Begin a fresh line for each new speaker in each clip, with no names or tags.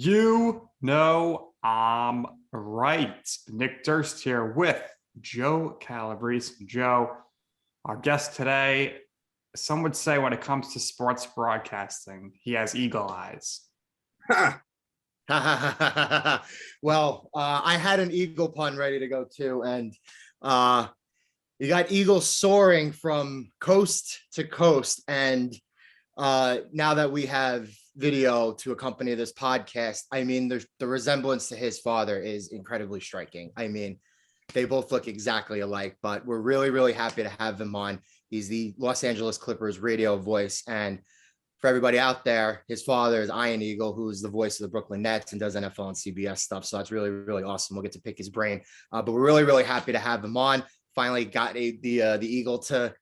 You know I'm right. Nick Durst here with Joe Calabrese. Joe, our guest today, some would say when it comes to sports broadcasting, he has eagle eyes.
Well, I had an eagle pun ready to go too, and you got eagles soaring from coast to coast. And now that we have video to accompany this podcast, I mean, the resemblance to his father is incredibly striking. I mean, they both look exactly alike, but we're really, really happy to have him on. He's the Los Angeles Clippers radio voice. And for everybody out there, his father is Ian Eagle, who is the voice of the Brooklyn Nets and does NFL and CBS stuff. So that's really, really awesome. We'll get to pick his brain. But we're really, really happy to have him on. Finally got the Eagle to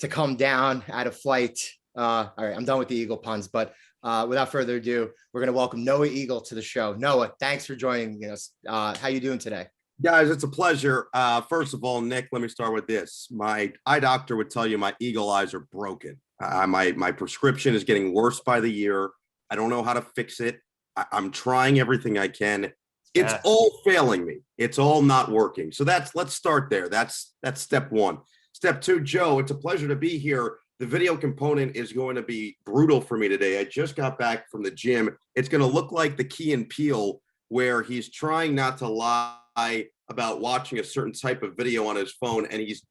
come down out of flight. All right, I'm done with the Eagle puns, but without further ado, we're going to welcome Noah Eagle to the show. Noah, thanks for joining us. How you doing today?
Guys, it's a pleasure. First of all, Nick, let me start with this. My eye doctor would tell you my eagle eyes are broken. My prescription is getting worse by the year. I don't know how to fix it. I'm trying everything I can. It's all failing me. It's all not working. So let's start there. That's step one. Step two, Joe, it's a pleasure to be here. The video component is going to be brutal for me today. I just got back from the gym. It's going to look like the Key and Peele, where he's trying not to lie about watching a certain type of video on his phone and he's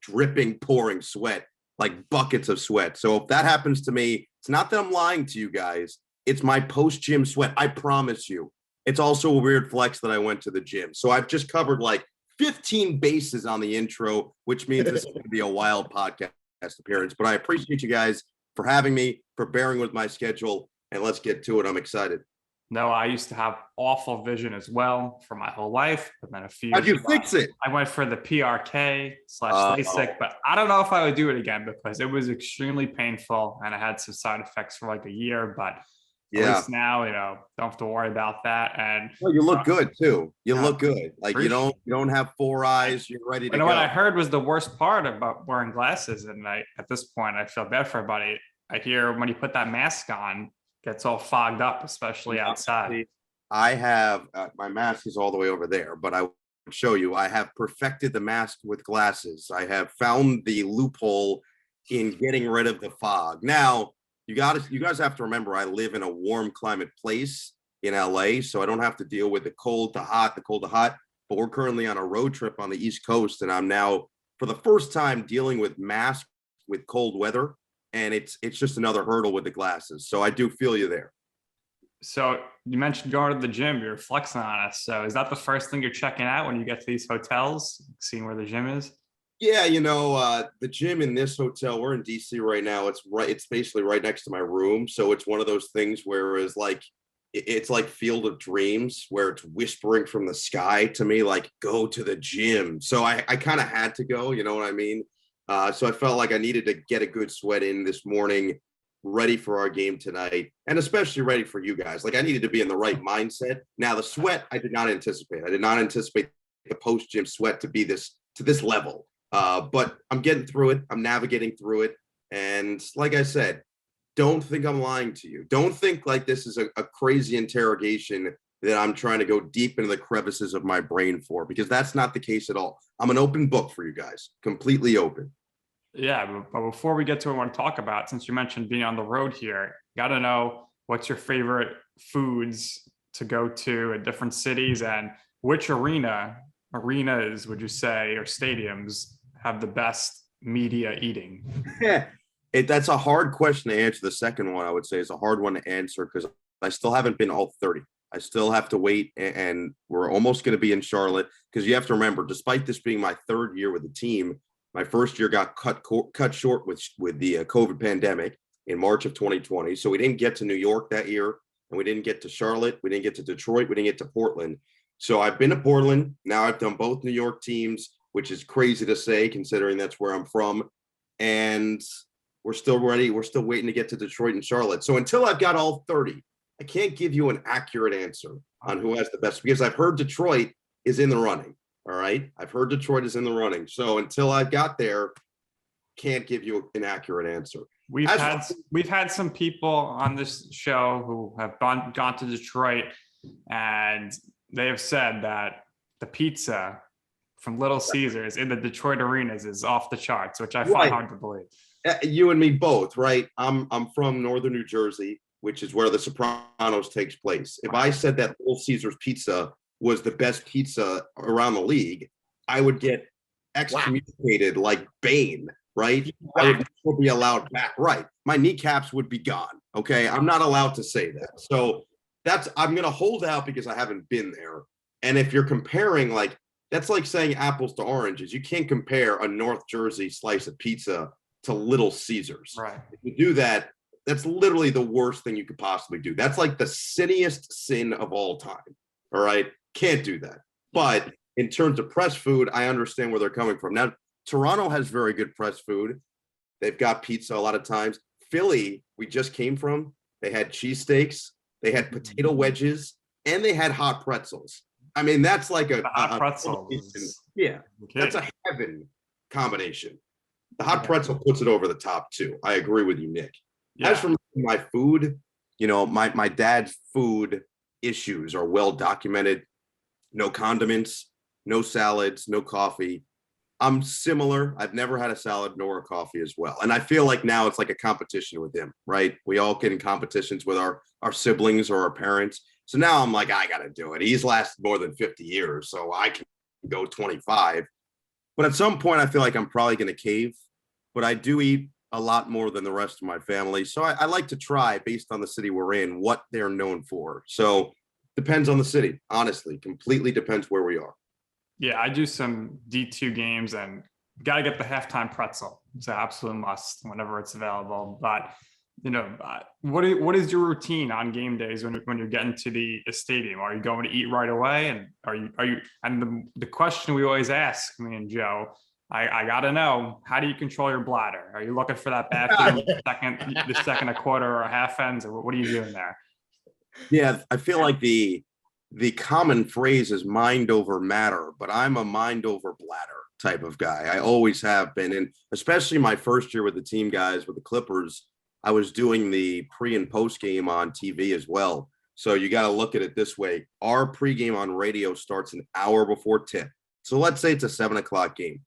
pouring sweat, like buckets of sweat. So if that happens to me, it's not that I'm lying to you guys. It's my post-gym sweat. I promise you. It's also a weird flex that I went to the gym. So I've just covered like 15 bases on the intro, which means this is going to be a wild podcast appearance. But I appreciate you guys for having me, for bearing with my schedule, and let's get to it. I'm excited.
No, I used to have awful vision as well for my whole life, but then
How'd you fix it?
I went for the PRK/LASIK, but I don't know if I would do it again because it was extremely painful and I had some side effects for like a year. But at least now, don't have to worry about that. And
well, you look good too. You look good. Like you don't have four eyes. You're ready to go.
What I heard was the worst part about wearing glasses, and at this point I feel bad for everybody. I hear when you put that mask on, gets all fogged up, especially outside.
I have my mask is all the way over there, but I will show you. I have perfected the mask with glasses. I have found the loophole in getting rid of the fog. Now, you guys have to remember, I live in a warm climate place in LA, so I don't have to deal with the cold to hot, But we're currently on a road trip on the East Coast, and I'm now, for the first time, dealing with masks with cold weather. And it's just another hurdle with the glasses. So I do feel you there.
So you mentioned going to the gym, you're flexing on us. So is that the first thing you're checking out when you get to these hotels, seeing where the gym is?
Yeah, the gym in this hotel, we're in DC right now. It's basically right next to my room. So it's one of those things where it's like Field of Dreams, where it's whispering from the sky to me, like, go to the gym. So I kind of had to go, you know what I mean? So I felt like I needed to get a good sweat in this morning, ready for our game tonight, and especially ready for you guys. Like I needed to be in the right mindset. Now the sweat, I did not anticipate. I did not anticipate the post-gym sweat to be to this level. But I'm getting through it. I'm navigating through it. And like I said, don't think I'm lying to you. Don't think like this is a crazy interrogation that I'm trying to go deep into the crevices of my brain for, because that's not the case at all. I'm an open book for you guys, completely open.
Yeah, but before we get to what I want to talk about, since you mentioned being on the road here, got to know what's your favorite foods to go to in different cities, and which arenas, would you say, or stadiums have the best media eating?
Yeah, that's a hard question to answer. The second one, I would say, is a hard one to answer because I still haven't been all 30. I still have to wait, and we're almost going to be in Charlotte, because you have to remember, despite this being my third year with the team, my first year got cut short with the COVID pandemic in March of 2020. So we didn't get to New York that year, and we didn't get to Charlotte. We didn't get to Detroit. We didn't get to Portland. So I've been to Portland. Now I've done both New York teams, which is crazy to say considering that's where I'm from. And we're still ready. We're still waiting to get to Detroit and Charlotte. So until I've got all 30, I can't give you an accurate answer on who has the best, because I've heard Detroit is in the running. All right. I've heard Detroit is in the running. So until I've got there, can't give you an accurate answer.
We've had some people on this show who have gone to Detroit and they have said that the pizza from Little Caesars in the Detroit arenas is off the charts, which I find
Right.
hard to believe.
You and me both, right? I'm from northern New Jersey, which is where The Sopranos takes place. If I said that Little Caesars pizza was the best pizza around the league, I would get excommunicated like Bane, right? I would never be allowed back. Right. My kneecaps would be gone. Okay. I'm not allowed to say that. So I'm going to hold out because I haven't been there. And if you're comparing, like, that's like saying apples to oranges. You can't compare a North Jersey slice of pizza to Little Caesars.
Right.
If you do that, that's literally the worst thing you could possibly do. That's like the sinniest sin of all time. All right. Can't do that. But in terms of press food, I understand where they're coming from. Now, Toronto has very good press food. They've got pizza a lot of times. Philly, we just came from, they had cheesesteaks, they had potato wedges, and they had hot pretzels. I mean, that's like a
hot pretzel.
Yeah, that's a heaven combination. The hot pretzel puts it over the top too. I agree with you, Nick. Yeah. As for my food, my dad's food issues are well documented. No condiments, no salads, no coffee. I'm similar. I've never had a salad nor a coffee as well. And I feel like now it's like a competition with him, right? We all get in competitions with our siblings or our parents. So now I'm like, I got to do it. He's lasted more than 50 years, so I can go 25. But at some point, I feel like I'm probably going to cave. But I do eat a lot more than the rest of my family. So I like to try, based on the city we're in, what they're known for. So depends on the city, honestly. Completely depends where we are.
Yeah, I do some D2 games and got to get the halftime pretzel. It's an absolute must whenever it's available. But, what is your routine on game days when you're getting to the stadium? Are you going to eat right away? And are you, and the question we always ask, me and Joe, I got to know, how do you control your bladder? Are you looking for that bathroom the second a quarter or a half ends, or what are you doing there?
Yeah, I feel like the common phrase is mind over matter, but I'm a mind over bladder type of guy. I always have been. And especially my first year with the team guys, with the Clippers, I was doing the pre and post game on TV as well. So you got to look at it this way. Our pregame on radio starts an hour before tip. So let's say it's a 7 o'clock game.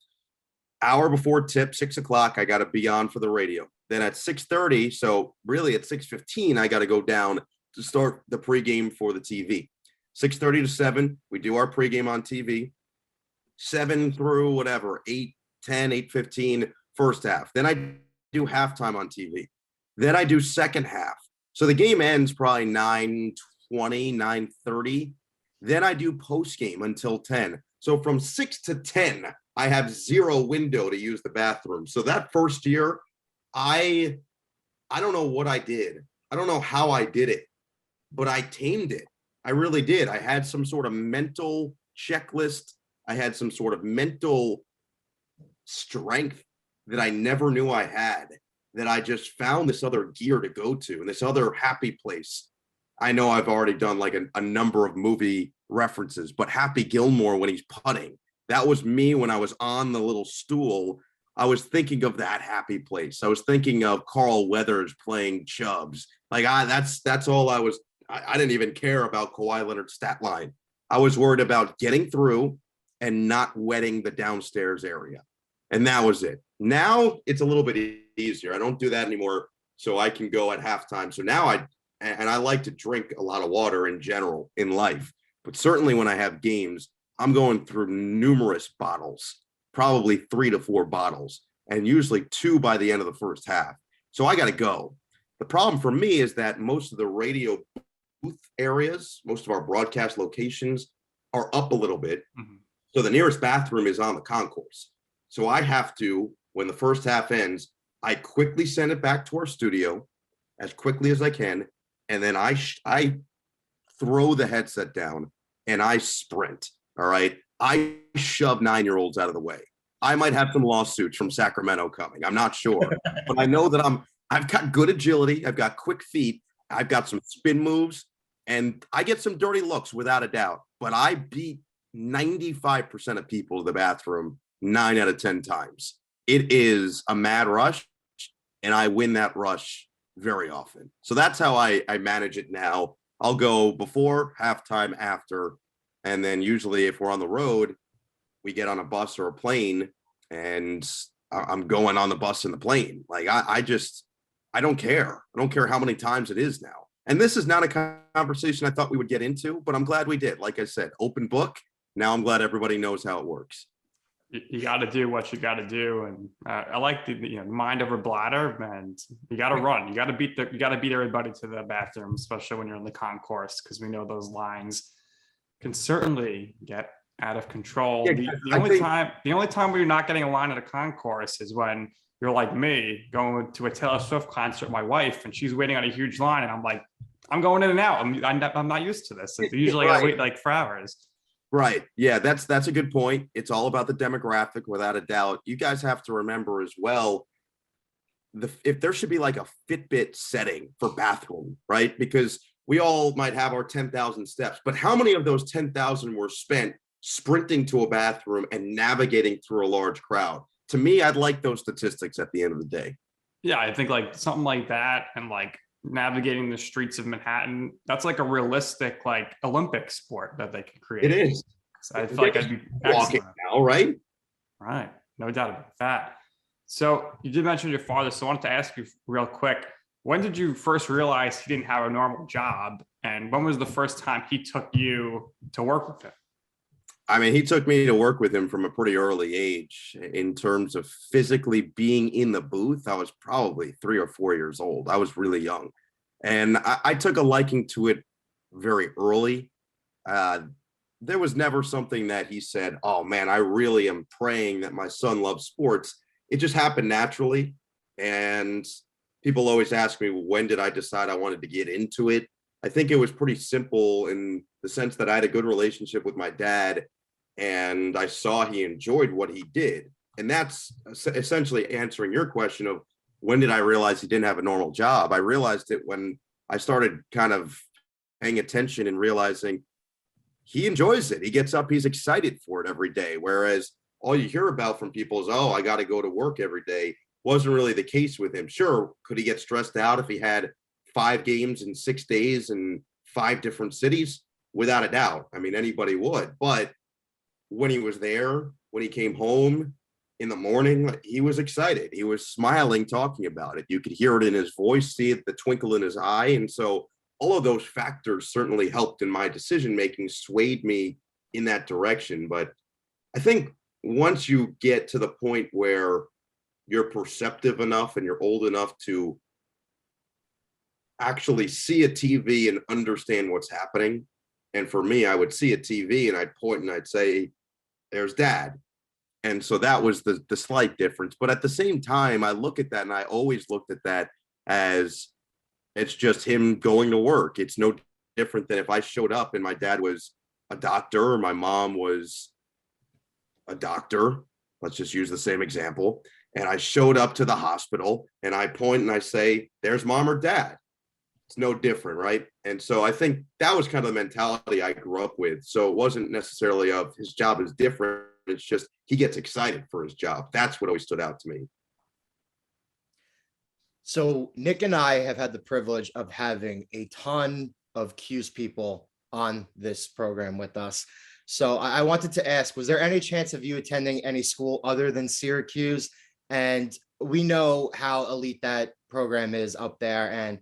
Hour before tip, 6 o'clock, I got to be on for the radio. Then at 6:30, so really at 6:15, I got to go down to start the pregame for the TV. 6:30 to 7, we do our pregame on TV. 7 through whatever, 8, 10, 8:15, first half. Then I do halftime on TV. Then I do second half. So the game ends probably 9:20, 9:30. Then I do postgame until 10. So from 6 to 10, I have zero window to use the bathroom. So that first year, I don't know what I did. I don't know how I did it, but I tamed it. I really did. I had some sort of mental checklist. I had some sort of mental strength that I never knew I had, that I just found this other gear to go to and this other happy place. I know I've already done like a number of movie references, but Happy Gilmore when he's putting, that was me when I was on the little stool. I was thinking of that happy place. I was thinking of Carl Weathers playing Chubbs. Like that's all I was. I didn't even care about Kawhi Leonard's stat line. I was worried about getting through and not wetting the downstairs area. And that was it. Now it's a little bit easier. I don't do that anymore. So I can go at halftime. So now I like to drink a lot of water in general in life. But certainly when I have games, I'm going through numerous bottles, probably 3 to 4 bottles, and usually 2 by the end of the first half. So I got to go. The problem for me is that most of the radio booth areas, most of our broadcast locations are up a little bit. Mm-hmm. So the nearest bathroom is on the concourse. So I have to, when the first half ends, I quickly send it back to our studio as quickly as I can. And then I throw the headset down and I sprint. All right. I shove 9-year-olds out of the way. I might have some lawsuits from Sacramento coming. I'm not sure, but I know that I've got good agility. I've got quick feet. I've got some spin moves, and I get some dirty looks without a doubt, but I beat 95% of people to the bathroom 9 out of 10 times. It is a mad rush, and I win that rush very often. So that's how I manage it now. I'll go before, halftime, after, and then usually if we're on the road, we get on a bus or a plane, and I'm going on the bus and the plane. Like I don't care. I don't care how many times it is now. And this is not a conversation I thought we would get into, but I'm glad we did. Like I said, open book. Now I'm glad everybody knows how it works.
You got to do what you got to do, and I like the mind over bladder, and you got to run. You got to beat everybody to the bathroom, especially when you're in the concourse, because we know those lines can certainly get out of control.
Yeah,
the only time where you're not getting a line at a concourse is when you're like me going to a Taylor Swift concert with my wife, and she's waiting on a huge line, and I'm like, I'm going in and out. I'm not used to this. Like, usually I wait like for hours.
Right. Yeah, that's a good point. It's all about the demographic, without a doubt. You guys have to remember as well, if there should be like a Fitbit setting for bathroom, right? Because we all might have our 10,000 steps, but how many of those 10,000 were spent sprinting to a bathroom and navigating through a large crowd? To me, I'd like those statistics at the end of the day.
Yeah, I think like something like that, and like navigating the streets of Manhattan, that's like a realistic like Olympic sport that they could create.
It is.
I feel like I'd be
walking now, right?
Right. No doubt about that. So you did mention your father. So I wanted to ask you real quick, when did you first realize he didn't have a normal job? And when was the first time he took you to work with him?
I mean, he took me to work with him from a pretty early age. In terms of physically being in the booth, I was probably 3 or 4 years old. I was really young. And I took a liking to it very early. There was never something that he said, oh man, I really am praying that my son loves sports. It just happened naturally. And people always ask me, when did I decide I wanted to get into it? I think it was pretty simple in the sense that I had a good relationship with my dad, and I saw he enjoyed what he did. And that's essentially answering your question of when did I realize he didn't have a normal job? I realized it when I started kind of paying attention and realizing he enjoys it. He gets up, he's excited for it every day. Whereas all you hear about from people is, oh, I got to go to work every day. Wasn't really the case with him. Sure, could he get stressed out if he had 5 games in 6 days in 5 different cities? Without a doubt. I mean, anybody would. But when he was there, when he came home in the morning, he was excited. He was smiling, talking about it. You could hear it in his voice, see it, the twinkle in his eye. And so all of those factors certainly helped in my decision making, swayed me in that direction. But I think once you get to the point where you're perceptive enough and you're old enough to actually see a TV and understand what's happening. And for me, I would see a TV and I'd point and I'd say, there's dad. And so that was the slight difference. But at the same time, I look at that and I always looked at that as it's just him going to work. It's no different than if I showed up and my dad was a doctor or my mom was a doctor. Let's just use the same example. And I showed up to the hospital and I point and I say, there's mom or dad. It's no different, right? And so I think that was kind of the mentality I grew up with. So it wasn't necessarily of his job is different. It's just he gets excited for his job. That's what always stood out to me.
So Nick and I have had the privilege of having a ton of Q's people on this program with us. So I wanted to ask, was there any chance of you attending any school other than Syracuse? And we know how elite that program is up there and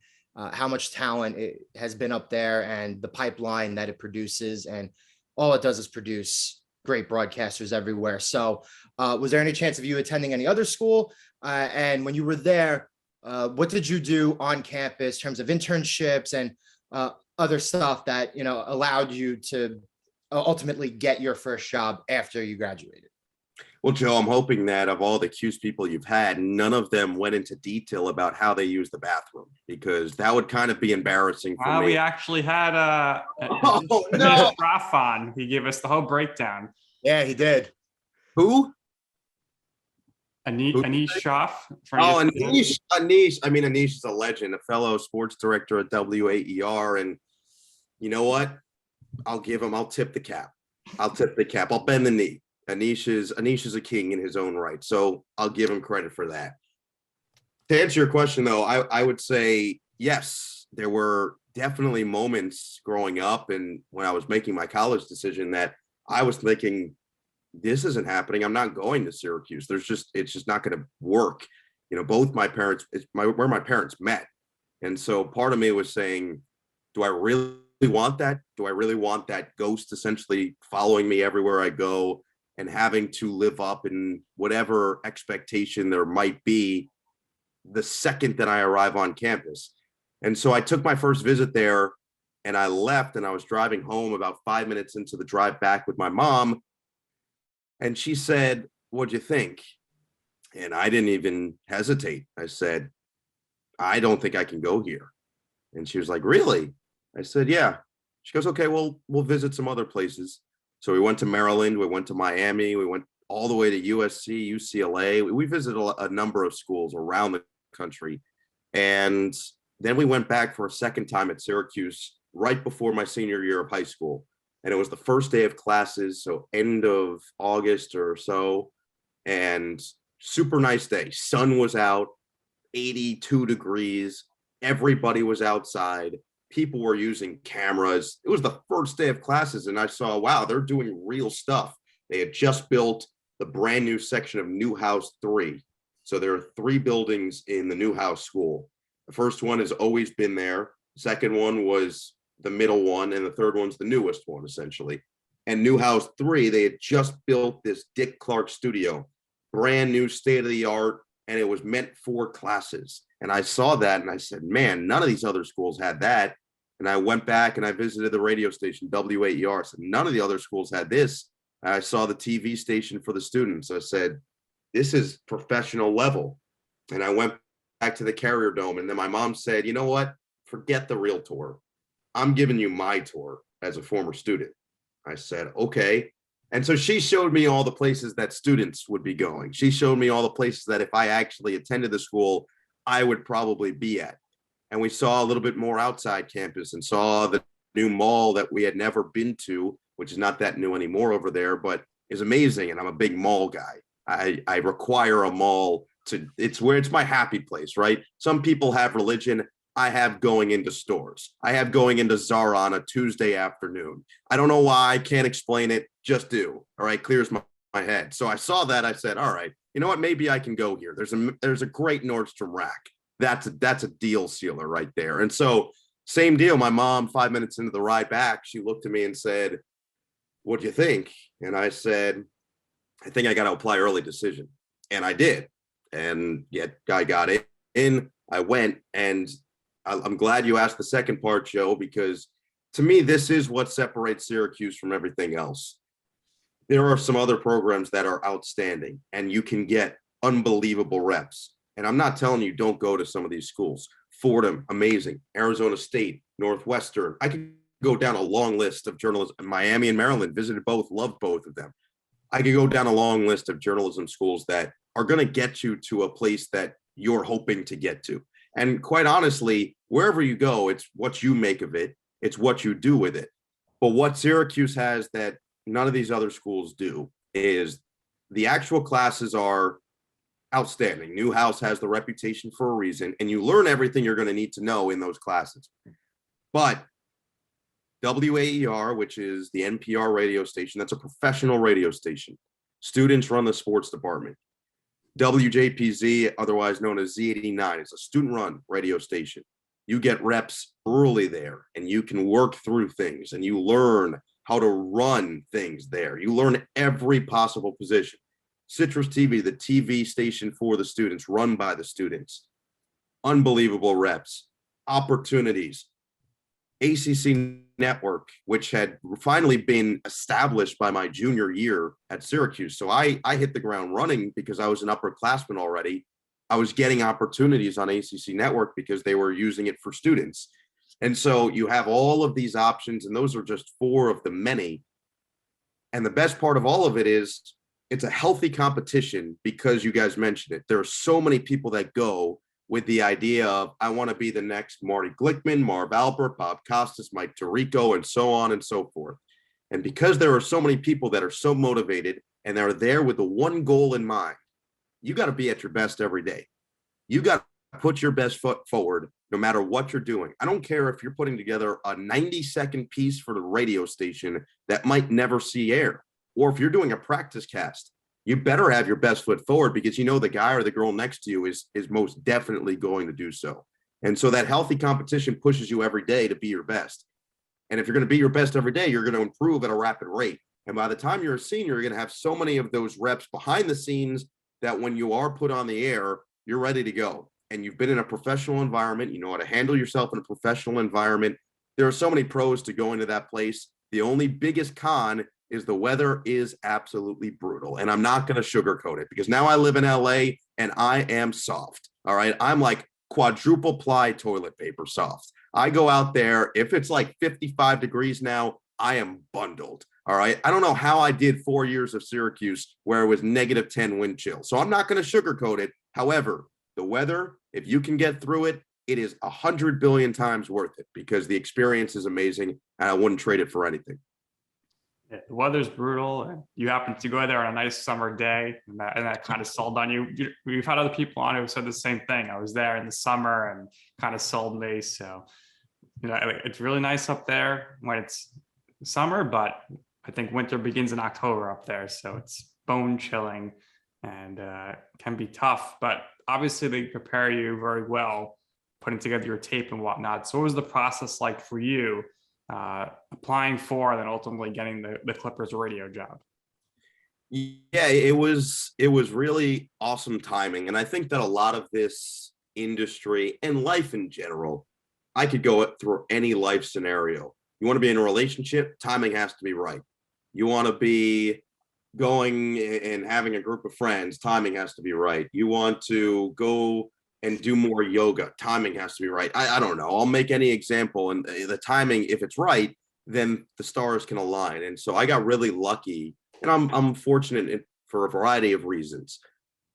how much talent it has been up there and the pipeline that it produces. And all it does is produce great broadcasters everywhere. So was there any chance of you attending any other school? And when you were there, what did you do on campus in terms of internships and other stuff that, you know, allowed you to ultimately get your first job after you graduated?
Well, Joe, I'm hoping that of all the Q's people you've had, none of them went into detail about how they use the bathroom, because that would kind of be embarrassing for me.
We actually had Raf on. He gave us the whole breakdown.
Yeah, he did.
Who?
Anish Shah.
Oh, Anish. I mean, Anish is a legend, a fellow sports director at WAER. And you know what? I'll tip the cap. I'll bend the knee. Anish is a king in his own right. So I'll give him credit for that. To answer your question, though, I would say, yes, there were definitely moments growing up and when I was making my college decision that I was thinking, this isn't happening. I'm not going to Syracuse. It's just not going to work. Both my parents, where my parents met. And so part of me was saying, do I really want that? Do I really want that ghost essentially following me everywhere I go and having to live up in whatever expectation there might be the second that I arrive on campus? And so I took my first visit there and I left, and I was driving home about 5 minutes into the drive back with my mom. And she said, "What'd you think?" And I didn't even hesitate. I said, "I don't think I can go here." And she was like, "Really?" I said, "Yeah." She goes, "Okay, well, we'll visit some other places." So we went to Maryland, we went to Miami, we went all the way to USC, UCLA. We visited a number of schools around the country. And then we went back for a second time at Syracuse right before my senior year of high school. And it was the first day of classes, so end of August or so. And super nice day. Sun was out, 82 degrees. Everybody was outside. People were using cameras. It was the first day of classes, and I saw, wow, they're doing real stuff. They had just built the brand new section of Newhouse 3. So there are 3 buildings in the Newhouse School. The first one has always been there. The second one was the middle one, and the third one's the newest one, essentially. And Newhouse 3, they had just built this Dick Clark studio, brand new, state-of-the-art, and it was meant for classes. And I saw that, and I said, man, none of these other schools had that. And I went back and I visited the radio station, WAER. So none of the other schools had this. And I saw the TV station for the students. I said, this is professional level. And I went back to the Carrier Dome. And then my mom said, you know what? Forget the real tour. I'm giving you my tour as a former student. I said, okay. And so she showed me all the places that students would be going. She showed me all the places that if I actually attended the school, I would probably be at. And we saw a little bit more outside campus and saw the new mall that we had never been to, which is not that new anymore over there, but is amazing. And I'm a big mall guy. I require a mall it's my happy place, right? Some people have religion. I have going into stores. I have going into Zara on a Tuesday afternoon. I don't know why. I can't explain it. Just do. All right. Clears my head. So I saw that. I said, all right, you know what? Maybe I can go here. There's a great Nordstrom rack. That's a deal sealer right there. And so same deal. My mom, 5 minutes into the ride back, she looked at me and said, what do you think? And I said, I think I got to apply early decision. And I did. And yet I got in, I went, and I'm glad you asked the second part, Joe, because to me, this is what separates Syracuse from everything else. There are some other programs that are outstanding and you can get unbelievable reps. And I'm not telling you don't go to some of these schools. Fordham, amazing. Arizona State, Northwestern. I could go down a long list of journalism. Miami and Maryland, visited both, loved both of them. I could go down a long list of journalism schools that are going to get you to a place that you're hoping to get to. And quite honestly, wherever you go, it's what you make of it. It's what you do with it. But what Syracuse has that none of these other schools do is the actual classes are outstanding. Newhouse has the reputation for a reason, and you learn everything you're going to need to know in those classes. But WAER, which is the NPR radio station, that's a professional radio station. Students run the sports department. WJPZ, otherwise known as Z89, is a student-run radio station. You get reps early there, and you can work through things, and you learn how to run things there. You learn every possible position. Citrus TV, the TV station for the students, run by the students. Unbelievable reps, opportunities. ACC Network, which had finally been established by my junior year at Syracuse. So I hit the ground running because I was an upperclassman already. I was getting opportunities on ACC Network because they were using it for students. And so you have all of these options, and those are just 4 of the many. And the best part of all of it is it's a healthy competition because you guys mentioned it. There are so many people that go with the idea of, I want to be the next Marty Glickman, Marv Albert, Bob Costas, Mike Tirico, and so on and so forth. And because there are so many people that are so motivated and they're there with the one goal in mind, you got to be at your best every day. You got to put your best foot forward no matter what you're doing. I don't care if you're putting together a 90-second piece for the radio station that might never see air, or if you're doing a practice cast, you better have your best foot forward, because you know the guy or the girl next to you is most definitely going to do so. And so that healthy competition pushes you every day to be your best. And if you're going to be your best every day, you're going to improve at a rapid rate. And by the time you're a senior, you're going to have so many of those reps behind the scenes that when you are put on the air, you're ready to go. And you've been in a professional environment. You know how to handle yourself in a professional environment. There are so many pros to going to that place. The only biggest con is the weather is absolutely brutal. And I'm not going to sugarcoat it, because now I live in LA and I am soft. All right. I'm like quadruple ply toilet paper soft. I go out there. If it's like 55 degrees now, I am bundled. All right. I don't know how I did 4 years of Syracuse where it was -10 wind chill. So I'm not going to sugarcoat it. However, the weather, if you can get through it, it is 100 billion times worth it, because the experience is amazing and I wouldn't trade it for anything.
Yeah, the weather's brutal, and you happen to go there on a nice summer day, and that kind of sold on you. We've had other people on who said the same thing. I was there in the summer and kind of sold me. So, it's really nice up there when it's summer, but I think winter begins in October up there. So it's bone chilling and can be tough, but obviously they prepare you very well, putting together your tape and whatnot. So what was the process like for you applying for and then ultimately getting the Clippers radio job?
Yeah, it was really awesome timing. And I think that a lot of this industry and life in general, I could go through any life scenario. You want to be in a relationship, timing has to be right. You want to be going and having a group of friends, timing has to be right. You want to go and do more yoga, timing has to be right. I don't know. I'll make any example, and the timing, if it's right, then the stars can align. And so I got really lucky, and I'm fortunate for a variety of reasons,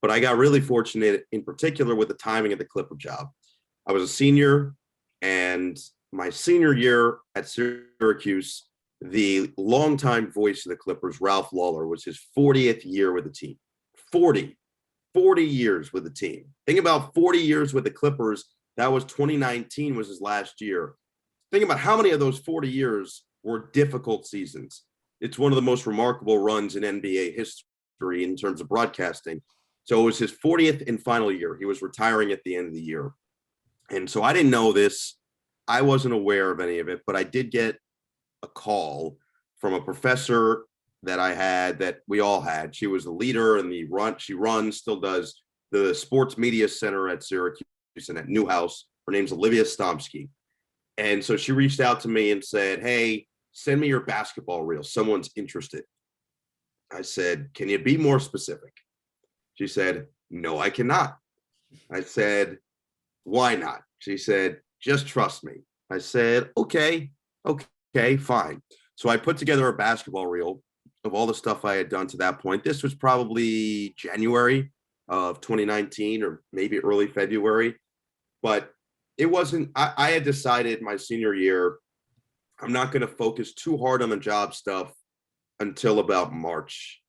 but I got really fortunate in particular with the timing of the Clipper job. I was a senior, and my senior year at Syracuse, the longtime voice of the Clippers, Ralph Lawler, was his 40th year with the team. 40 years with the team. Think about 40 years with the Clippers. That was 2019 was his last year. Think about how many of those 40 years were difficult seasons. It's one of the most remarkable runs in NBA history in terms of broadcasting. So it was his 40th and final year. He was retiring at the end of the year. And so I didn't know this. I wasn't aware of any of it, but I did get a call from a professor that I had, that we all had. She was the leader in she still does the sports media center at Syracuse and at Newhouse. Her name's Olivia Stomsky. And so she reached out to me and said, hey, send me your basketball reel. Someone's interested. I said, can you be more specific? She said, no, I cannot. I said, why not? She said, just trust me. I said, okay, fine. So I put together a basketball reel of all the stuff I had done to that point. This was probably January of 2019 or maybe early February, but it wasn't, I had decided my senior year, I'm not going to focus too hard on the job stuff until about March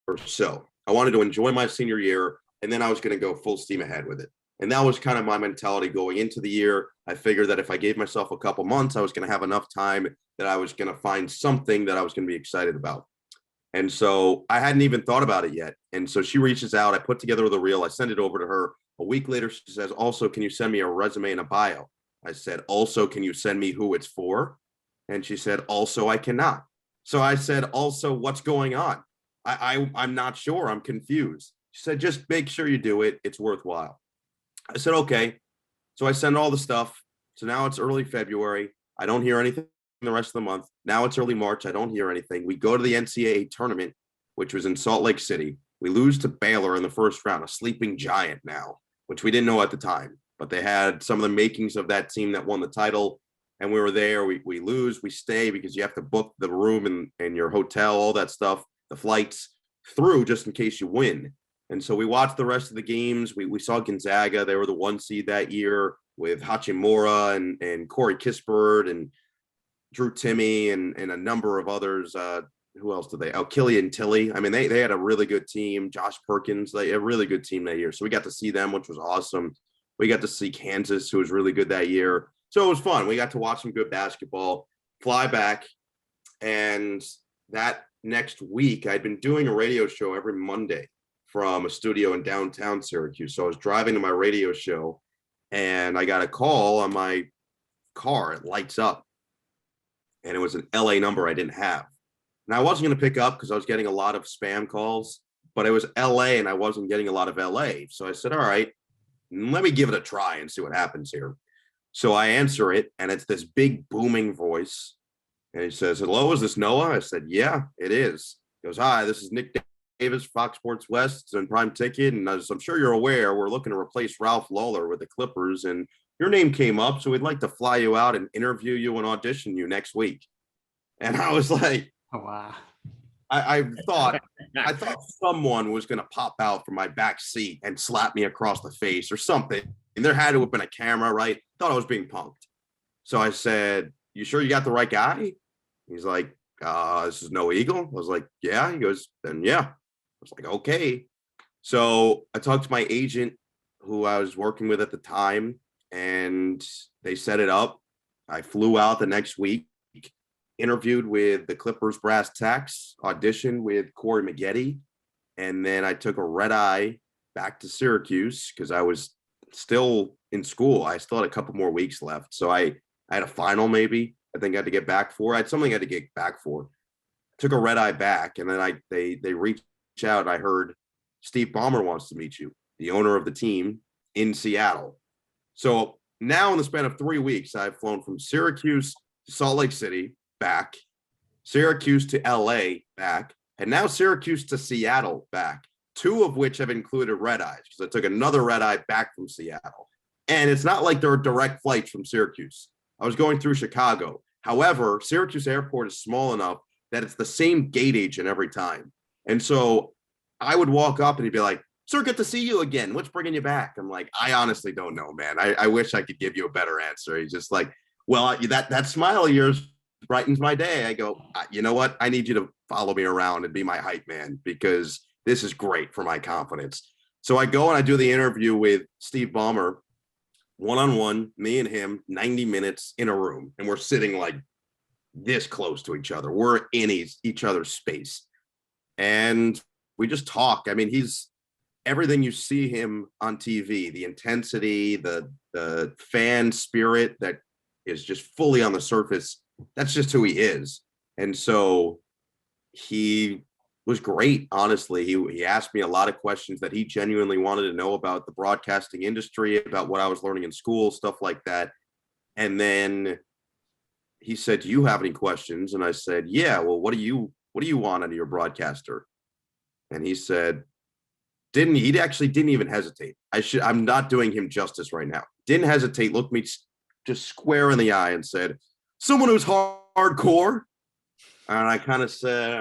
or so. I wanted to enjoy my senior year, and then I was going to go full steam ahead with it. And that was kind of my mentality going into the year. I figured that if I gave myself a couple months, I was going to have enough time that I was going to find something that I was going to be excited about. And so I hadn't even thought about it yet. And so she reaches out, I put together the reel, I send it over to her. A week later, she says, also, can you send me a resume and a bio? I said, also, can you send me who it's for? And she said, also, I cannot. So I said, also, what's going on? I'm not sure. I'm confused. She said, just make sure you do it. It's worthwhile. I said, okay. So I send all the stuff. So now it's early February. I don't hear anything the rest of the month. Now it's early March. I don't hear anything. We go to the NCAA tournament, which was in Salt Lake City. We lose to Baylor in the first round, a sleeping giant now, which we didn't know at the time. But they had some of the makings of that team that won the title. And we were there. We lose. We stay because you have to book the room and your hotel, all that stuff, the flights through just in case you win. And so we watched the rest of the games. We saw Gonzaga. They were the 1 seed that year with Hachimura and Corey Kispert and Drew Timme and a number of others. Who else did they? Oh, Killian Tilly. I mean, they had a really good team. Josh Perkins, they had a really good team that year. So we got to see them, which was awesome. We got to see Kansas, who was really good that year. So it was fun. We got to watch some good basketball, fly back. And that next week, I'd been doing a radio show every Monday from a studio in downtown Syracuse. So I was driving to my radio show and I got a call on my car. It lights up. And it was an LA number I didn't have. And I wasn't going to pick up because I was getting a lot of spam calls, but it was LA and I wasn't getting a lot of LA. So I said, all right, let me give it a try and see what happens here. So I answer it and it's this big booming voice. And he says, hello, is this Noah? I said, yeah, it is. He goes, hi, this is Nick Davis, Fox Sports West and Prime Ticket. And as I'm sure you're aware, we're looking to replace Ralph Lawler with the Clippers. And your name came up, so we'd like to fly you out and interview you and audition you next week. And I was like,
oh, wow.
I thought someone was going to pop out from my back seat and slap me across the face or something. And there had to have been a camera, right? Thought I was being punked. So I said, you sure you got the right guy? He's like, this is No Eagle. I was like, yeah. He goes, then yeah. I was like, okay. So I talked to my agent who I was working with at the time, and they set it up. I flew out the next week, interviewed with the Clippers brass tacks, auditioned with Corey Maggette, and then I took a red eye back to Syracuse because I was still in school. I still had a couple more weeks left. So I had a final maybe I think I had to get back for. I had something I had to get back for. Took a red eye back, and then they reached out and I heard Steve Ballmer wants to meet you, the owner of the team in Seattle. So now in the span of 3 weeks, I've flown from Syracuse to Salt Lake City, back, Syracuse to LA, back, and now Syracuse to Seattle, back, 2 of which have included red eyes because I took another red eye back from Seattle. And it's not like there are direct flights from Syracuse. I was going through Chicago. However, Syracuse Airport is small enough that it's the same gate agent every time. And so I would walk up and he'd be like, sir, good to see you again. What's bringing you back? I'm like, I honestly don't know, man. I wish I could give you a better answer. He's just like, well, that smile of yours brightens my day. I go, you know what? I need you to follow me around and be my hype man because this is great for my confidence. So I go and I do the interview with Steve Ballmer, one-on-one, me and him, 90 minutes in a room. And we're sitting like this close to each other. We're in each other's space. And we just talk. I mean, he's everything you see him on TV, the intensity, the fan spirit that is just fully on the surface. That's just who he is. And so he was great. Honestly, he asked me a lot of questions that he genuinely wanted to know about the broadcasting industry, about what I was learning in school, stuff like that. And then he said, do you have any questions? And I said, yeah, well, what do you want out of your broadcaster? And he said, he actually didn't even hesitate. I'm not doing him justice right now. Didn't hesitate, looked me just square in the eye and said, someone who's hardcore. And I kind of said,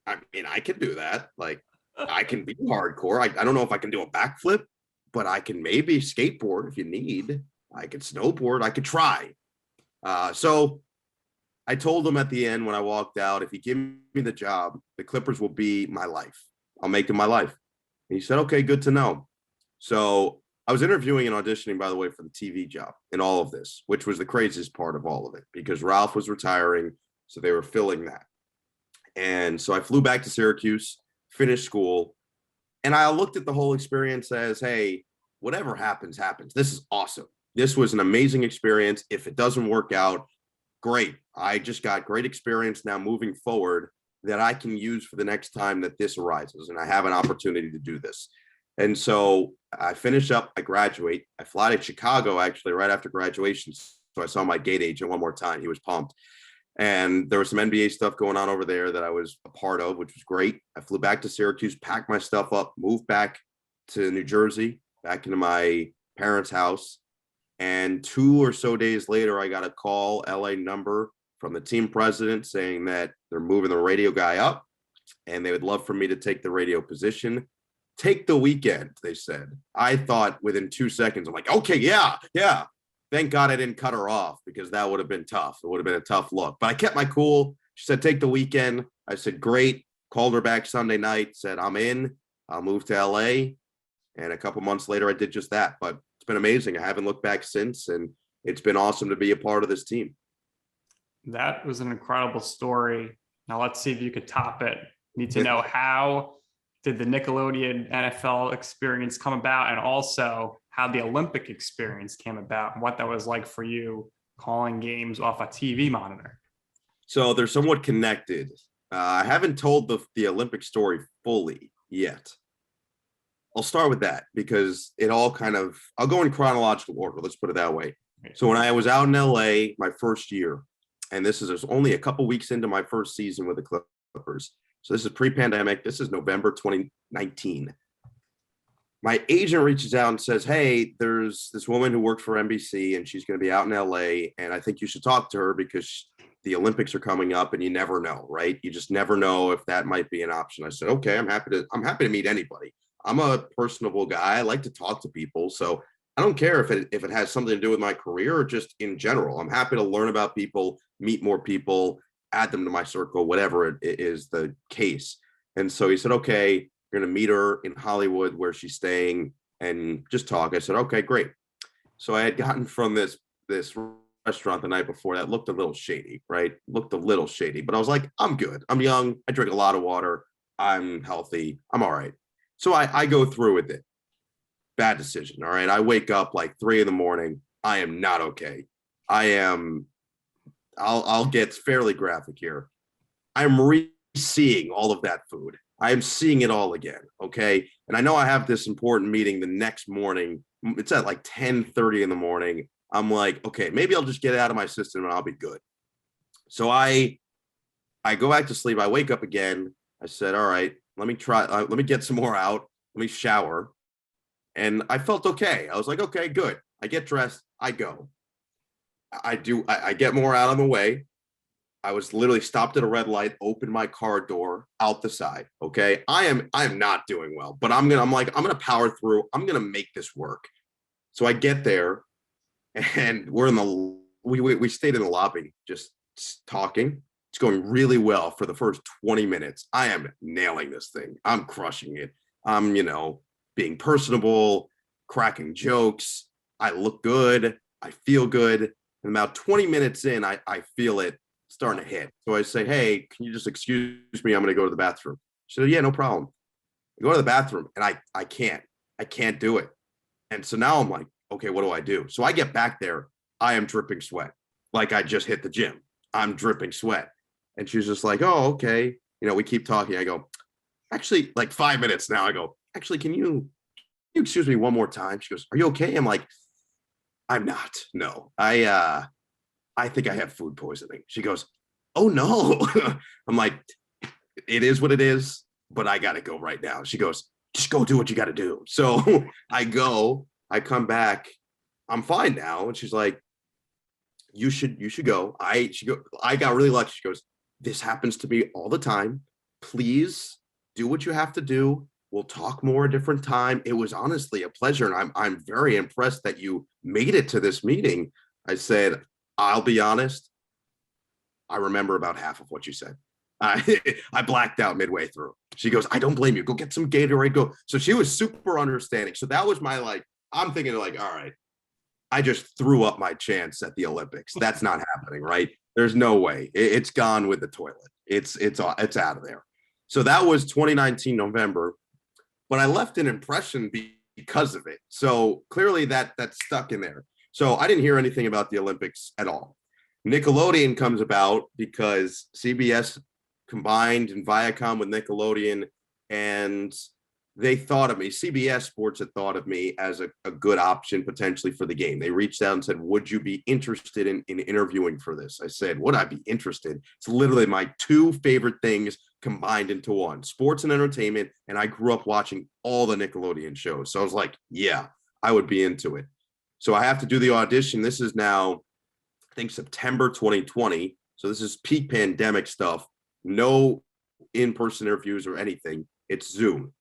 I mean, I can do that. Like, I can be hardcore. I don't know if I can do a backflip, but I can maybe skateboard if you need. I could snowboard. I could try. So I told him at the end when I walked out, if you give me the job, the Clippers will be my life. I'll make them my life. And he said, okay, good to know. So I was interviewing and auditioning, by the way, for the TV job in all of this, which was the craziest part of all of it because Ralph was retiring. So they were filling that. And so I flew back to Syracuse, finished school, and I looked at the whole experience as, hey, whatever happens, happens. This is awesome. This was an amazing experience. If it doesn't work out, great. I just got great experience now moving forward that I can use for the next time that this arises. And I have an opportunity to do this. And so I finish up, I graduate. I fly to Chicago, actually, right after graduation. So I saw my gate agent one more time. He was pumped. And there was some NBA stuff going on over there that I was a part of, which was great. I flew back to Syracuse, packed my stuff up, moved back to New Jersey, back into my parents' house. And 2 or so days later, I got a call, LA number from the team president saying that they're moving the radio guy up and they would love for me to take the radio position. Take the weekend, they said. I thought within 2 seconds, I'm like, okay, yeah. Thank God I didn't cut her off because that would have been tough. It would have been a tough look. But I kept my cool. She said, take the weekend. I said, great. Called her back Sunday night, said, I'm in. I'll move to LA. And a couple months later, I did just that. But it's been amazing. I haven't looked back since, and it's been awesome to be a part of this team.
That was an incredible story. Now let's see if you could top it. Need to know, how did the Nickelodeon NFL experience come about, and also how the Olympic experience came about and what that was like for you calling games off a TV monitor?
So they're somewhat connected. I haven't told the Olympic story fully yet. I'll start with that because it all kind of, I'll go in chronological order. Let's put it that way. So when I was out in LA my first year, and this is only a couple weeks into my first season with the Clippers. So this is pre-pandemic. This is November 2019. My agent reaches out and says, hey, there's this woman who works for NBC and she's going to be out in LA. And I think you should talk to her because the Olympics are coming up and you never know, right? You just never know if that might be an option. I said, okay, I'm happy to meet anybody. I'm a personable guy. I like to talk to people. So I don't care if it has something to do with my career or just in general. I'm happy to learn about people, meet more people, add them to my circle, whatever it is the case. And so he said, okay, you're going to meet her in Hollywood where she's staying and just talk. I said, okay, great. So I had gotten from this restaurant the night before that looked a little shady, right? Looked a little shady, but I was like, I'm good. I'm young. I drink a lot of water. I'm healthy. I'm all right. So I go through with it. Bad decision. All right. I wake up like 3 a.m. I am not okay. I'll get fairly graphic here. I'm re-seeing all of that food. I am seeing it all again. Okay. And I know I have this important meeting the next morning. It's at like 10:30 in the morning. I'm like, okay, maybe I'll just get it out of my system and I'll be good. So I go back to sleep. I wake up again. I said, all right, let me get some more out. Let me shower. And I felt okay. I was like, okay, good. I get dressed. I go. I get more out on the way. I was literally stopped at a red light, opened my car door out the side. Okay. I am not doing well, but I'm gonna power through. I'm gonna make this work. So I get there and we stayed in the lobby just talking. It's going really well for the first 20 minutes. I am nailing this thing. I'm crushing it. I'm, being personable, cracking jokes. I look good. I feel good. And about 20 minutes in, I feel it starting to hit. So I say, hey, can you just excuse me? I'm going to go to the bathroom. She said, yeah, no problem. I go to the bathroom and I can't do it. And so now I'm like, okay, what do I do? So I get back there. I am dripping sweat. Like I just hit the gym. I'm dripping sweat. And she's just like, oh, okay. We keep talking. I go, actually, like 5 minutes now. I go, actually, can you excuse me one more time? She goes, are you okay? I'm like, I'm not. No, I think I have food poisoning. She goes, oh no. I'm like, it is what it is, but I got to go right now. She goes, just go do what you got to do. So I go, I come back. I'm fine now. And she's like, you should go. I got really lucky. She goes, this happens to me all the time. Please do what you have to do. We'll talk more a different time. It was honestly a pleasure. And I'm very impressed that you made it to this meeting. I said, I'll be honest. I remember about half of what you said. I blacked out midway through. She goes, I don't blame you. Go get some Gatorade. Go. So she was super understanding. So that was my I'm thinking all right, I just threw up my chance at the Olympics. That's not happening, right? There's no way. It's gone with the toilet. It's out of there. So that was 2019 November, but I left an impression because of it. So clearly that stuck in there. So I didn't hear anything about the Olympics at all. Nickelodeon comes about because CBS combined and Viacom with Nickelodeon, and they thought of me. CBS Sports had thought of me as a good option potentially for the game. They reached out and said, would you be interested in interviewing for this? I said, would I be interested? It's literally my two favorite things combined into one, sports and entertainment. And I grew up watching all the Nickelodeon shows. So I was like, yeah, I would be into it. So I have to do the audition. This is now, I think, September 2020. So this is peak pandemic stuff. No in-person interviews or anything. It's Zoom.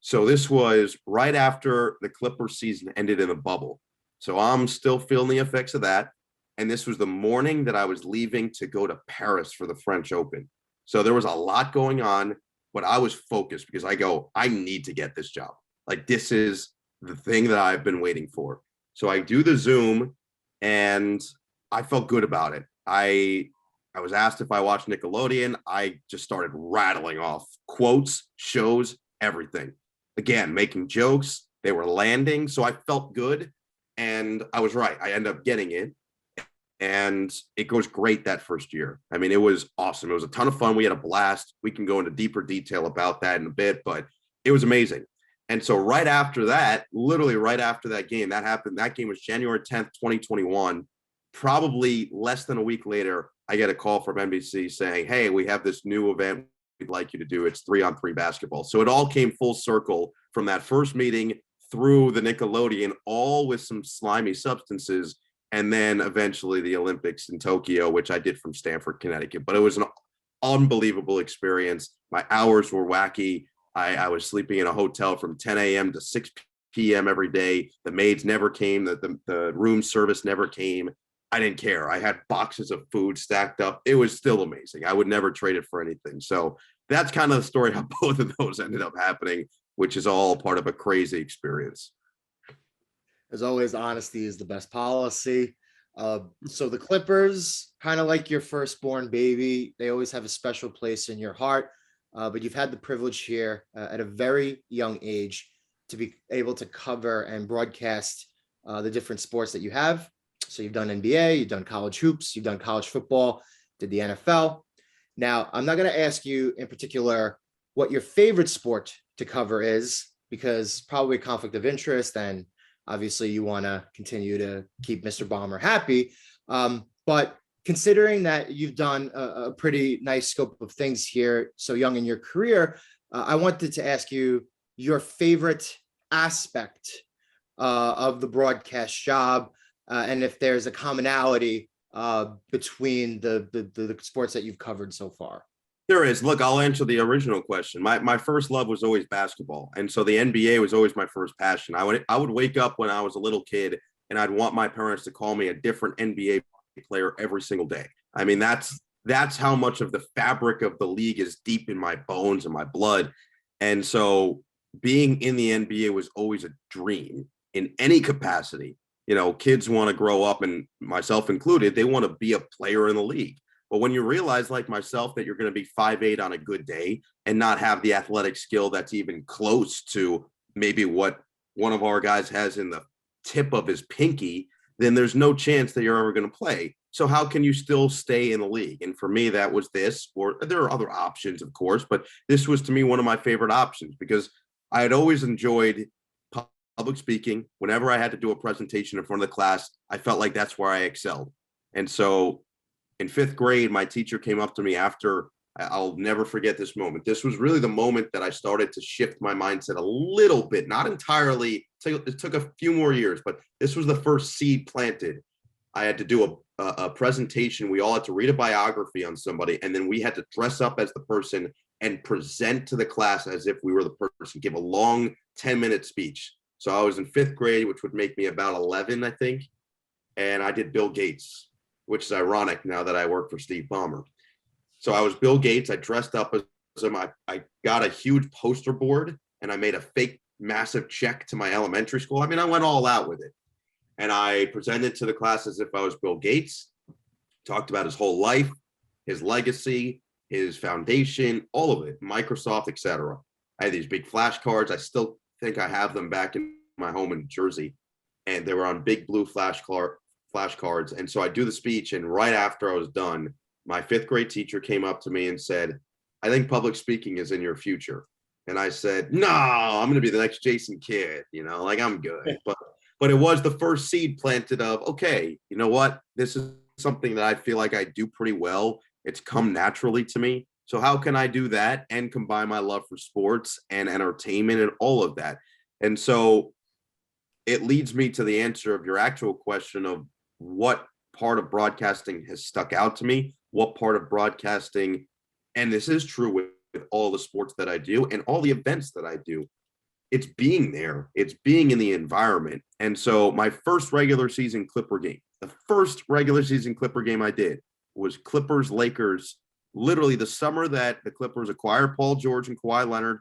So this was right after the Clippers season ended in a bubble. So I'm still feeling the effects of that. And this was the morning that I was leaving to go to Paris for the French Open. So there was a lot going on, but I was focused because I need to get this job. Like, this is the thing that I've been waiting for. So I do the Zoom, and I felt good about it. I was asked if I watched Nickelodeon. I just started rattling off quotes, shows, everything. Again, making jokes. They were landing. So I felt good. And I was right. I ended up getting it. And it goes great that first year. I mean, it was awesome. It was a ton of fun. We had a blast. We can go into deeper detail about that in a bit, but it was amazing. And so right after that, literally right after that game, that happened. That game was January 10th, 2021. Probably less than a week later, I get a call from NBC saying, hey, we have this new event we'd like you to do. It's 3-on-3 basketball. So it all came full circle from that first meeting through the Nickelodeon, all with some slimy substances. And then eventually the Olympics in Tokyo, which I did from Stamford, Connecticut. But it was an unbelievable experience. My hours were wacky. I was sleeping in a hotel from 10 a.m. to 6 p.m. every day. The maids never came. The room service never came. I didn't care. I had boxes of food stacked up. It was still amazing. I would never trade it for anything. So that's kind of the story how both of those ended up happening, which is all part of a crazy experience.
As always, honesty is the best policy. So the Clippers, kind of like your firstborn baby, they always have a special place in your heart. But you've had the privilege here at a very young age to be able to cover and broadcast the different sports that you have. So you've done NBA, you've done college hoops, you've done college football, did the NFL. Now, I'm not going to ask you in particular what your favorite sport to cover is, because probably a conflict of interest, and obviously you want to continue to keep Mr. Bomber happy. But considering that you've done a pretty nice scope of things here so young in your career, I wanted to ask you your favorite aspect of the broadcast job, and if there's a commonality between the sports that you've covered so far.
There is. Look, I'll answer the original question. My first love was always basketball. And so the NBA was always my first passion. I would wake up when I was a little kid and I'd want my parents to call me a different NBA player every single day. I mean, that's how much of the fabric of the league is deep in my bones and my blood. And so being in the NBA was always a dream in any capacity. You know, kids want to grow up, and myself included, they want to be a player in the league. But when you realize, like myself, that you're going to be 5'8" on a good day and not have the athletic skill that's even close to maybe what one of our guys has in the tip of his pinky, then there's no chance that you're ever going to play. So how can you still stay in the league? And for me, that was this, or there are other options, of course, but this was to me one of my favorite options because I had always enjoyed public speaking. Whenever I had to do a presentation in front of the class, I felt like that's where I excelled. And so in 5th grade, my teacher came up to me after, I'll never forget this moment. This was really the moment that I started to shift my mindset a little bit, not entirely. It took a few more years, but this was the first seed planted. I had to do a presentation. We all had to read a biography on somebody, and then we had to dress up as the person and present to the class as if we were the person, give a long 10-minute speech. So I was in 5th grade, which would make me about 11, I think. And I did Bill Gates, which is ironic now that I work for Steve Ballmer. So I was Bill Gates. I dressed up as him. I got a huge poster board and I made a fake massive check to my elementary school. I mean, I went all out with it. And I presented to the class as if I was Bill Gates, talked about his whole life, his legacy, his foundation, all of it, Microsoft, etc. I had these big flashcards. I still think I have them back in my home in Jersey. And they were on big blue flashcards. And so I do the speech, and right after I was done, my 5th grade teacher came up to me and said, I think public speaking is in your future. And I said, no, I'm going to be the next Jason Kidd, like I'm good. But it was the first seed planted of, okay, you know what? This is something that I feel like I do pretty well. It's come naturally to me. So how can I do that and combine my love for sports and entertainment and all of that? And so it leads me to the answer of your actual question of what part of broadcasting has stuck out to me, what part of broadcasting, and this is true with all the sports that I do and all the events that I do, it's being there, it's being in the environment. And so my first regular season Clipper game, the first regular season Clipper game I did was Clippers-Lakers, literally the summer that the Clippers acquired Paul George and Kawhi Leonard,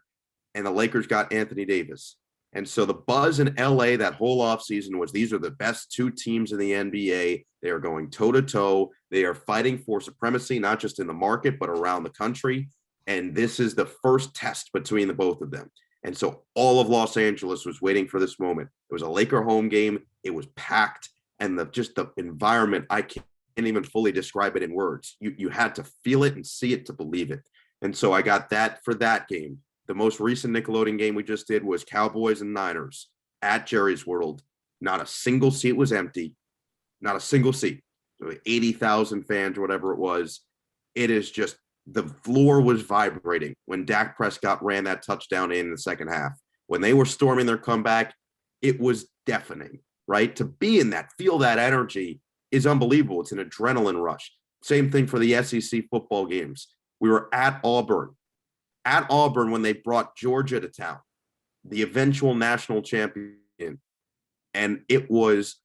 and the Lakers got Anthony Davis. And so the buzz in LA that whole offseason was these are the best two teams in the NBA. They are going toe to toe. They are fighting for supremacy, not just in the market, but around the country. And this is the first test between the both of them. And so all of Los Angeles was waiting for this moment. It was a Laker home game. It was packed. And the environment, I can't even fully describe it in words. You had to feel it and see it to believe it. And so I got that for that game. The most recent Nickelodeon game we just did was Cowboys and Niners at Jerry's World. Not a single seat was empty. Not a single seat. 80,000 fans or whatever it was. It is just, the floor was vibrating when Dak Prescott ran that touchdown in the second half. When they were storming their comeback, it was deafening, right? To be in that, feel that energy is unbelievable. It's an adrenaline rush. Same thing for the SEC football games. We were at Auburn when they brought Georgia to town, the eventual national champion. And it was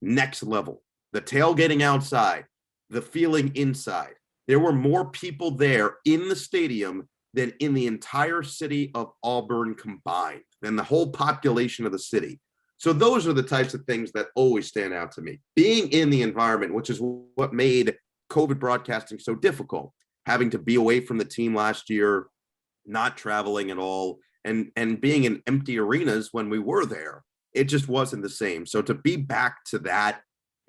next level. The tailgating outside, the feeling inside. There were more people there in the stadium than in the entire city of Auburn combined, than the whole population of the city. So those are the types of things that always stand out to me. Being in the environment, which is what made COVID broadcasting so difficult, having to be away from the team last year, not traveling at all, and being in empty arenas when we were there, it just wasn't the same. So to be back to that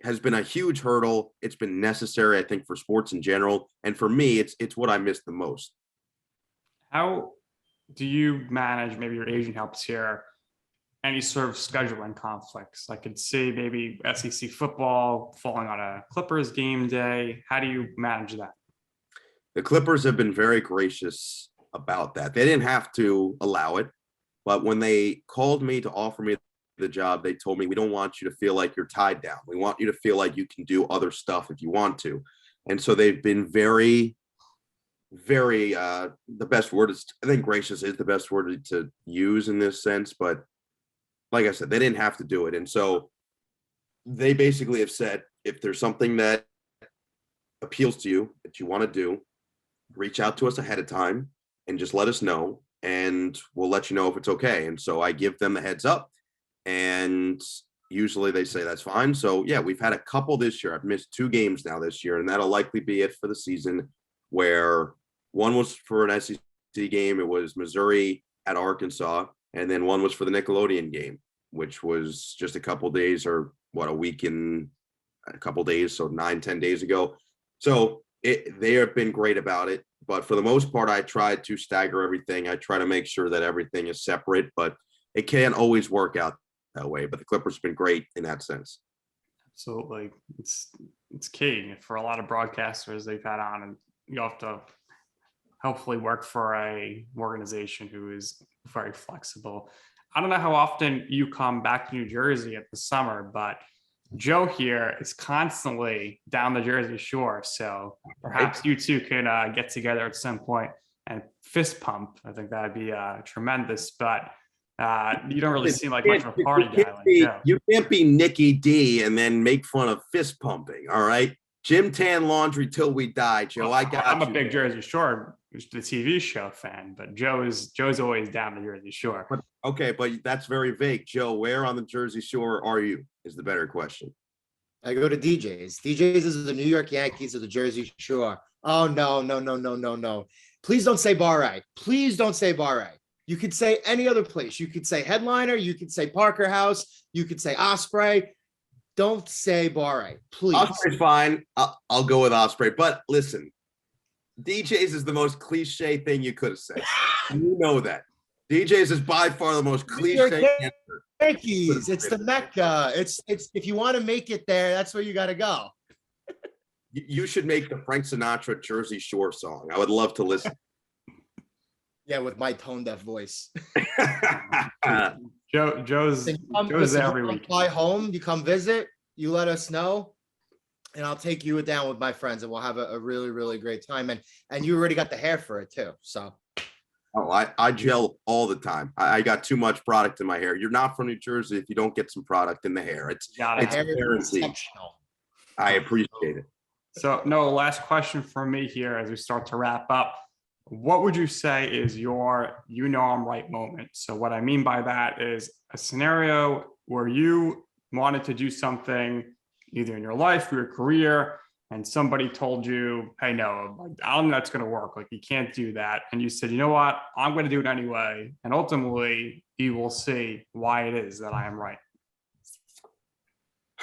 has been a huge hurdle. It's been necessary, I think, for sports in general. And for me, it's what I miss the most.
How do you manage, maybe your agent helps here, any sort of scheduling conflicts? I could see maybe SEC football falling on a Clippers game day. How do you manage that?
The Clippers have been very gracious about that. They didn't have to allow it, but when they called me to offer me the job, they told me, we don't want you to feel like you're tied down. We want you to feel like you can do other stuff if you want to. And so they've been very, very, the best word is, I think gracious is the best word to use in this sense. But like I said, they didn't have to do it. And so they basically have said, if there's something that appeals to you, that you want to do, reach out to us ahead of time and just let us know, and we'll let you know if it's okay. And so I give them the heads up, and usually they say that's fine. So yeah, we've had a couple this year. I've missed 2 games now this year, and that'll likely be it for the season, where one was for an SEC game. It was Missouri at Arkansas. And then one was for the Nickelodeon game, which was just a couple days, or a week and a couple days. So 9-10 days ago. So they have been great about it. But for the most part, I try to stagger everything. I try to make sure that everything is separate, but it can't always work out that way. But the Clippers have been great in that sense.
Absolutely. It's key for a lot of broadcasters they've had on, and you have to hopefully work for a organization who is very flexible. I don't know how often you come back to New Jersey at the summer, but Joe here is constantly down the Jersey Shore. So perhaps you two can get together at some point and fist pump. I think that'd be tremendous, but you don't really seem like much of a party guy like Joe.
You can't be Nikki D and then make fun of fist pumping. All right. Gym tan laundry till we die, Joe. I'm
a big Jersey Shore, the TV show fan, but Joe's always down the Jersey Shore.
But that's very vague. Joe, where on the Jersey Shore are you? Is the better question.
I go to DJ's. DJ's is the New York Yankees of the Jersey Shore. Oh, no. Please don't say Bar A. Please don't say Bar A. You could say any other place. You could say Headliner. You could say Parker House. You could say Osprey. Don't say Bar A, please.
Osprey's fine. I'll go with Osprey. But listen, DJ's is the most cliche thing you could have said. You know that. DJ's is by far the most cliche answer.
Yankees. It's the Mecca. It's if you want to make it there, that's where you got to go.
You should make the Frank Sinatra Jersey Shore song. I would love to listen.
Yeah, with my tone deaf voice.
Joe's there every week.
Fly home, you come visit, you let us know, and I'll take you down with my friends, and we'll have a really, really great time. And you already got the hair for it too. So
I gel all the time. I got too much product in my hair. You're not from New Jersey if you don't get some product in the hair. It's exceptional. I appreciate it.
So no, last question from me here as we start to wrap up. What would you say is your I'm right moment? So what I mean by that is a scenario where you wanted to do something either in your life or your career, and somebody told you, hey, no, like, I don't think that's going to work. Like, you can't do that. And you said, you know what? I'm going to do it anyway. And ultimately, you will see why it is that I am right.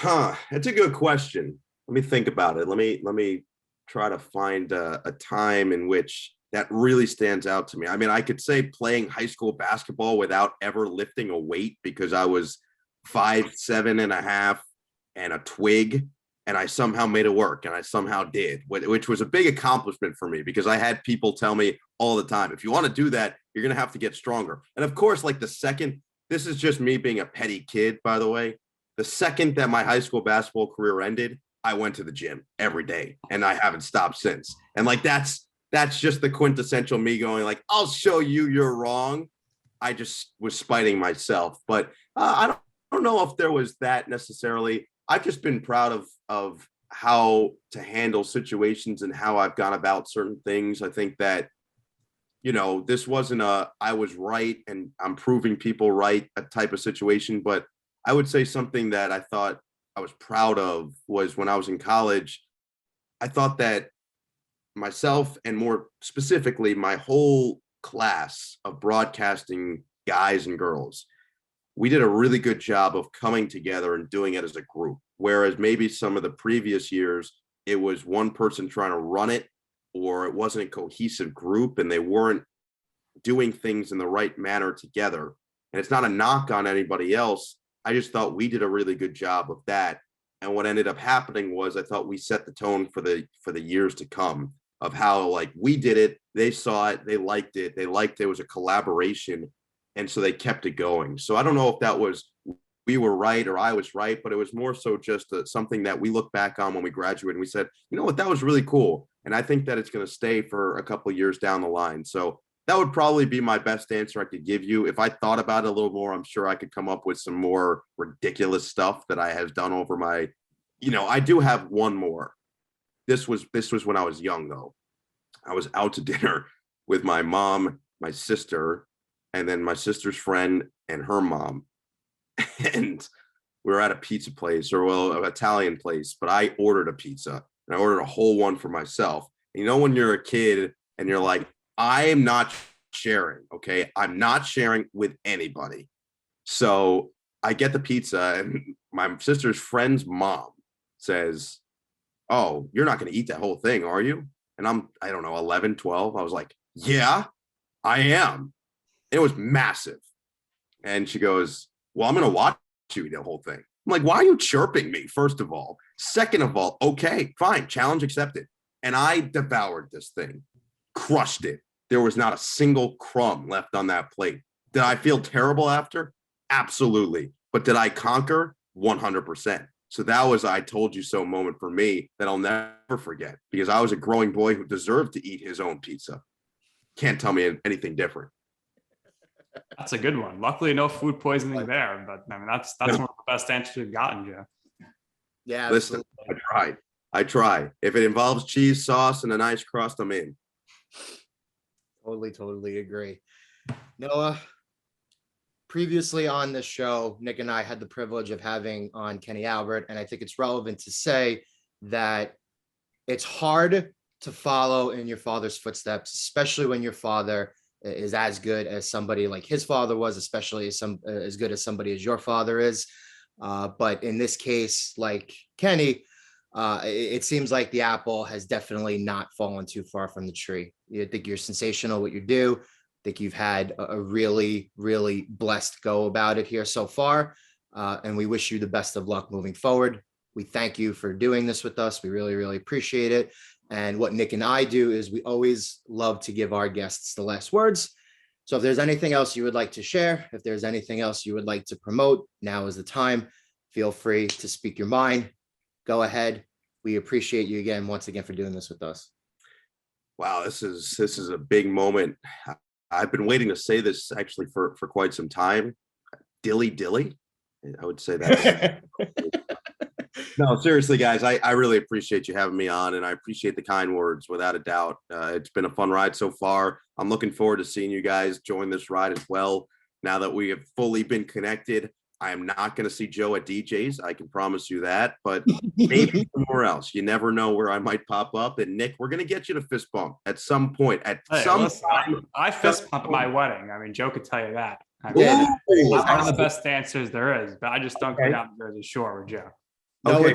That's a good question. Let me think about it. Let me try to find a time in which that really stands out to me. I mean, I could say playing high school basketball without ever lifting a weight because I was 5'7.5" and a twig, and I somehow made it work, and I somehow did, which was a big accomplishment for me because I had people tell me all the time, if you want to do that, you're going to have to get stronger. And of course, like this is just me being a petty kid, by the way. The second that my high school basketball career ended, I went to the gym every day, and I haven't stopped since. And like, that's just the quintessential me going like, I'll show you you're wrong. I just was spiting myself, but I don't know if there was that necessarily. I've just been proud of how to handle situations and how I've gone about certain things. I think that, this wasn't I was right and I'm proving people right, a type of situation. But I would say something that I thought I was proud of was when I was in college. I thought that myself, and more specifically, my whole class of broadcasting guys and girls, we did a really good job of coming together and doing it as a group. Whereas maybe some of the previous years, it was one person trying to run it, or it wasn't a cohesive group and they weren't doing things in the right manner together. And it's not a knock on anybody else. I just thought we did a really good job of that. And what ended up happening was I thought we set the tone for the years to come of how, like, we did it, they saw it, they liked it, it was a collaboration. And so they kept it going. So I don't know if that was we were right or I was right, but it was more so just something that we look back on when we graduated and we said, you know what, that was really cool. And I think that it's going to stay for a couple of years down the line. So that would probably be my best answer I could give you. If I thought about it a little more, I'm sure I could come up with some more ridiculous stuff that I have done over my, I do have one more. This was when I was young, though. I was out to dinner with my mom, my sister, and then my sister's friend and her mom. And we were at a pizza place, or an Italian place, but I ordered a pizza and I ordered a whole one for myself. And when you're a kid and you're like, I am not sharing, okay? I'm not sharing with anybody. So I get the pizza and my sister's friend's mom says, oh, you're not going to eat that whole thing, are you? And I don't know, 11, 12. I was like, yeah, I am. It was massive. And she goes, well, I'm going to watch you eat the whole thing. I'm like, why are you chirping me, first of all? Second of all, okay, fine, challenge accepted. And I devoured this thing, crushed it. There was not a single crumb left on that plate. Did I feel terrible after? Absolutely. But did I conquer? 100%. So that was I told you so moment for me that I'll never forget, because I was a growing boy who deserved to eat his own pizza. Can't tell me anything different.
That's a good one. Luckily, no food poisoning there, but I mean, that's one of the best answers you've gotten, Jeff.
Yeah.
Listen, I try. If it involves cheese sauce and a nice crust, I'm in.
Totally agree. Noah, previously on this show, Nick and I had the privilege of having on Kenny Albert, and I think it's relevant to say that it's hard to follow in your father's footsteps, especially when your father is as good as somebody like his father was, especially as good as somebody as your father is. But in this case, like Kenny, it seems like the apple has definitely not fallen too far from the tree. I think you're sensational what you do. I think you've had a really, really blessed go about it here so far. And we wish you the best of luck moving forward. We thank you for doing this with us. We really, really appreciate it. And what Nick and I do is we always love to give our guests the last words. So if there's anything else you would like to share, if there's anything else you would like to promote, now is the time. Feel free to speak your mind. Go ahead. We appreciate you once again for doing this with us.
Wow, this is a big moment. I've been waiting to say this actually for quite some time. Dilly. I would say that. No, seriously, guys, I really appreciate you having me on, and I appreciate the kind words, without a doubt. It's been a fun ride so far. I'm looking forward to seeing you guys join this ride as well. now that we have fully been connected. I am not going to see Joe at DJ's. I can promise you that, but maybe somewhere else. You never know where I might pop up. And Nick, we're going to get you to fist bump at some point.
I fist pump at my wedding. I mean, Joe could tell you that. I
Yeah,
mean, I'm one of the best dancers there is, but I just don't go down to Jersey Shore with Joe.
No,
Okay.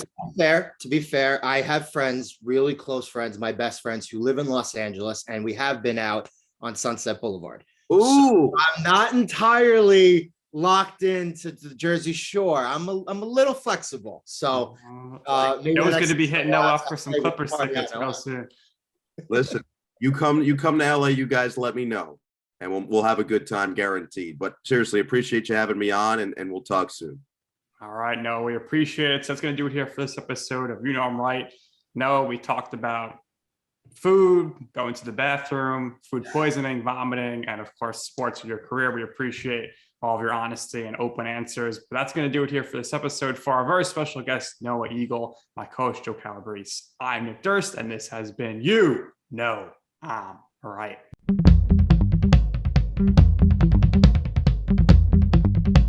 to be fair, I have friends, really close friends, my best friends who live in Los Angeles, and we have been out on Sunset Boulevard.
Ooh.
So I'm not entirely locked into the Jersey Shore. I'm a little flexible. So
Joe's going to be hitting Noah up for some Clippers tickets real soon.
Listen, you come to LA, you guys let me know, and we'll have a good time, guaranteed. But seriously, appreciate you having me on, and we'll talk soon.
All right, Noah, we appreciate it. So that's going to do it here for this episode of You Know I'm Right. Noah, we talked about food, going to the bathroom, food poisoning, vomiting, and of course, sports of your career. We appreciate all of your honesty and open answers. But that's going to do it here for this episode. For our very special guest, Noah Eagle, my co-host, Joe Calabrese. I'm Nick Durst, and this has been You Know I'm Right.